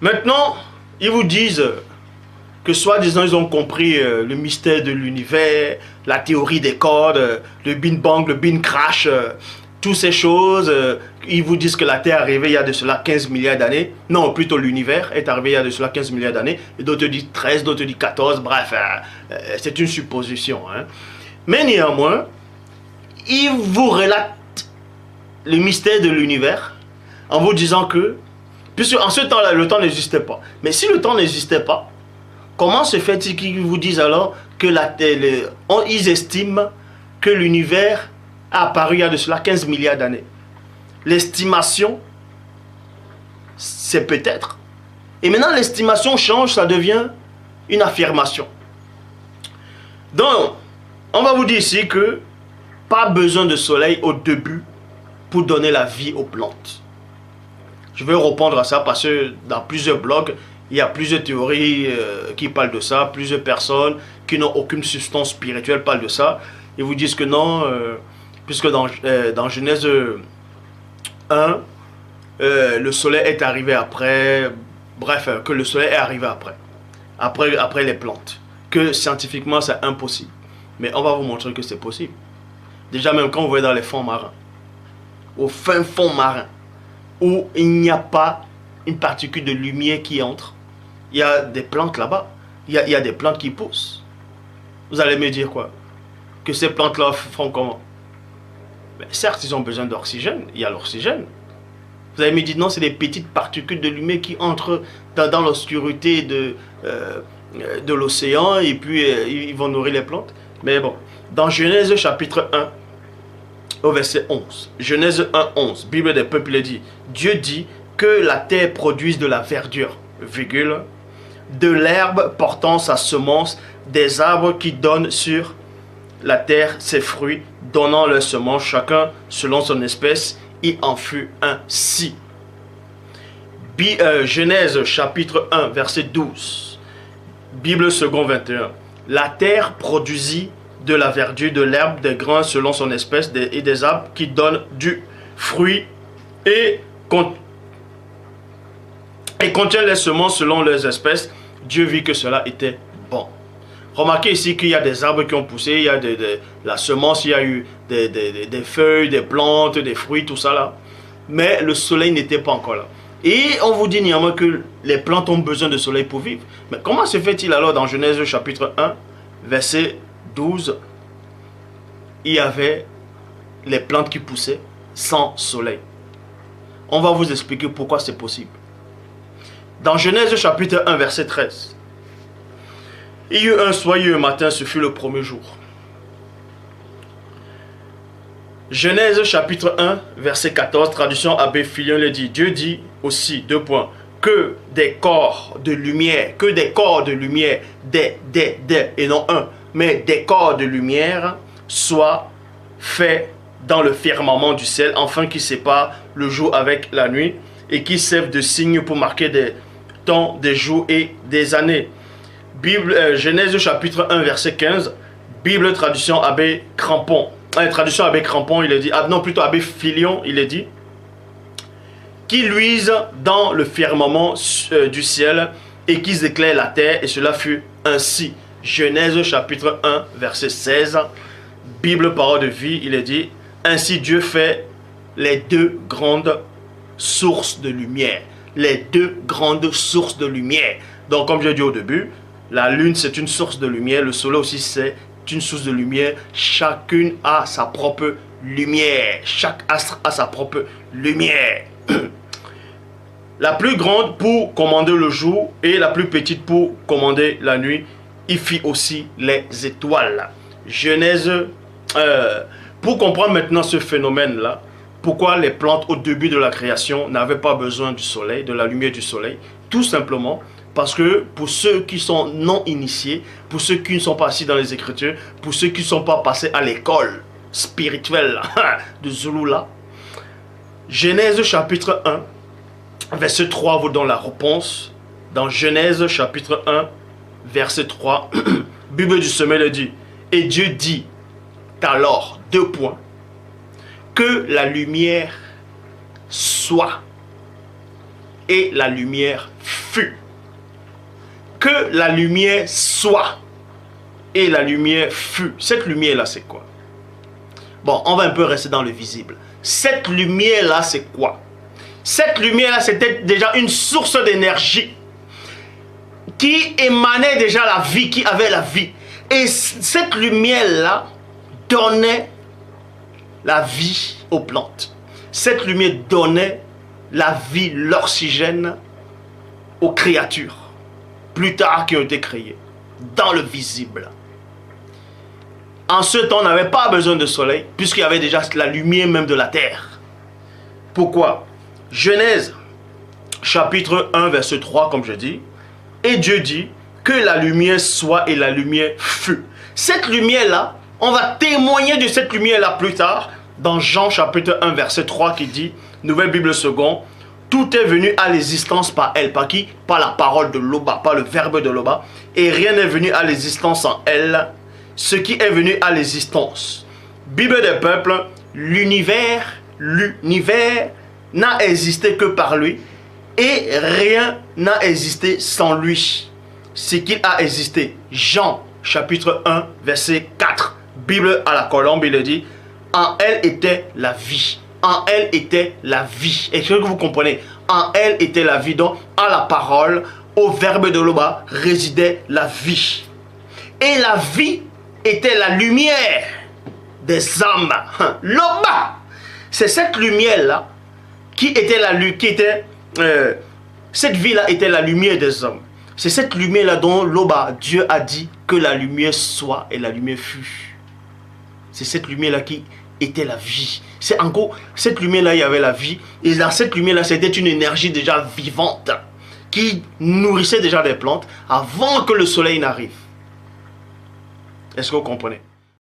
Maintenant, ils vous disent que soi-disant ils ont compris le mystère de l'univers, la théorie des cordes, le Big Bang, le Big Crash, toutes ces choses. Ils vous disent que la Terre est arrivée il y a de cela 15 milliards d'années. Non, plutôt l'univers est arrivé il y a de cela 15 milliards d'années. Et d'autres disent 13, d'autres disent 14, bref, c'est une supposition. Hein. Mais néanmoins, ils vous relatent le mystère de l'univers en vous disant que, puisque en ce temps-là, le temps n'existait pas. Mais si le temps n'existait pas, comment se fait-il qu'ils vous disent alors que ils estiment que l'univers a apparu il y a de cela 15 milliards d'années? L'estimation, c'est peut-être. Et maintenant, l'estimation change, ça devient une affirmation. Donc, on va vous dire ici que pas besoin de soleil au début pour donner la vie aux plantes. Je vais répondre à ça parce que dans plusieurs blogs, il y a plusieurs théories qui parlent de ça. Plusieurs personnes qui n'ont aucune substance spirituelle parlent de ça. Ils vous disent que non, puisque dans Genèse 1, le soleil est arrivé après. Bref, que le soleil est arrivé après les plantes. Que scientifiquement, c'est impossible. Mais on va vous montrer que c'est possible. Déjà, même quand vous voyez dans les fonds marins, au fin fond marin, où il n'y a pas une particule de lumière qui entre, il y a des plantes là-bas. Il y a des plantes qui poussent. Vous allez me dire quoi? Que ces plantes-là font comment? Mais certes, ils ont besoin d'oxygène. Il y a l'oxygène. Vous allez me dire non, c'est des petites particules de lumière qui entrent dans l'obscurité de l'océan et puis ils vont nourrir les plantes. Mais bon, dans Genèse chapitre 1, au verset 11. Genèse 1, 11. Bible des peuples dit, Dieu dit que la terre produise de la verdure, virgule, de l'herbe portant sa semence, des arbres qui donnent sur la terre ses fruits, donnant leur semence, chacun selon son espèce. Il en fut ainsi. Genèse chapitre 1, verset 12. Bible second 21. La terre produisit de la verdure, de l'herbe, des grains selon son espèce, et des arbres qui donnent du fruit et contiennent les semences selon leurs espèces. Dieu vit que cela était bon. Remarquez ici qu'il y a des arbres qui ont poussé, il y a la semence, il y a eu des feuilles, des plantes, des fruits, tout ça là. Mais le soleil n'était pas encore là. Et on vous dit néanmoins que les plantes ont besoin de soleil pour vivre. Mais comment se fait-il alors dans Genèse chapitre 1, verset 12, il y avait les plantes qui poussaient sans soleil? On va vous expliquer pourquoi c'est possible. Dans Genèse chapitre 1, verset 13, il y eut un soyeux matin, ce fut le premier jour. Genèse chapitre 1, verset 14, traduction Abbé Filion le dit. Dieu dit aussi, deux points, que des corps de lumière, et non un, mais des corps de lumière soient faits dans le firmament du ciel, afin qu'ils séparent le jour avec la nuit, et qui servent de signe pour marquer des temps, des jours et des années. Genèse chapitre 1, verset 15, Bible traduction Abbé Crampon. Traduction Abbé Crampon, il est dit, non plutôt Abbé Filion, il est dit, qui luisent dans le firmament du ciel et qui éclairent la terre, et cela fut ainsi. Genèse chapitre 1, verset 16, Bible parole de vie, il est dit, ainsi Dieu fait les deux grandes sources de lumière. Les deux grandes sources de lumière. Donc comme j'ai dit au début, la lune c'est une source de lumière, le soleil aussi c'est une source de lumière. Chacune a sa propre lumière. Chaque astre a sa propre lumière. La plus grande pour commander le jour et la plus petite pour commander la nuit. Il fit aussi les étoiles. Genèse. Pour comprendre maintenant ce phénomène-là, pourquoi les plantes au début de la création n'avaient pas besoin du soleil, de la lumière du soleil, tout simplement parce que pour ceux qui sont non initiés, pour ceux qui ne sont pas assis dans les Écritures, pour ceux qui ne sont pas passés à l'école spirituelle de Zulula, Genèse chapitre 1, verset 3 vous donne la réponse. Dans Genèse chapitre 1, verset 3, Bible du sommet le dit. Et Dieu dit alors, deux points, que la lumière soit. Et la lumière fut. Que la lumière soit. Et la lumière fut. Cette lumière-là, c'est quoi? Bon, on va un peu rester dans le visible. Cette lumière-là, c'est quoi? Cette lumière-là, c'était déjà une source d'énergie qui émanait déjà la vie, qui avait la vie. Et cette lumière-là donnait la vie aux plantes. Cette lumière donnait la vie, l'oxygène aux créatures, plus tard qui ont été créées, dans le visible. En ce temps, on n'avait pas besoin de soleil, puisqu'il y avait déjà la lumière même de la terre. Pourquoi? Genèse, chapitre 1, verset 3, comme je dis. Et Dieu dit que la lumière soit et la lumière fut. Cette lumière-là, on va témoigner de cette lumière-là plus tard, dans Jean, chapitre 1, verset 3, qui dit, Nouvelle Bible seconde, tout est venu à l'existence par elle. Par qui? Par la parole de Loba, par le verbe de Loba. Et rien n'est venu à l'existence en elle. Ce qui est venu à l'existence. Bible des peuples, l'univers n'a existé que par lui. Et rien n'a existé sans lui. Ce qu'il a existé. Jean, chapitre 1, verset 4. Bible à la colombe, il dit, en elle était la vie. En elle était la vie. Est-ce que vous comprenez? En elle était la vie. Donc, à la parole, au verbe de Loba, résidait la vie. Et la vie était la lumière des hommes. Loba, c'est cette lumière-là qui était la lumière. Cette vie-là était la lumière des hommes. C'est cette lumière-là dont Loba, Dieu a dit que la lumière soit et la lumière fut. C'est cette lumière-là qui était la vie. C'est en gros, cette lumière-là, il y avait la vie. Et dans cette lumière-là, c'était une énergie déjà vivante qui nourrissait déjà les plantes avant que le soleil n'arrive. Est-ce que vous comprenez?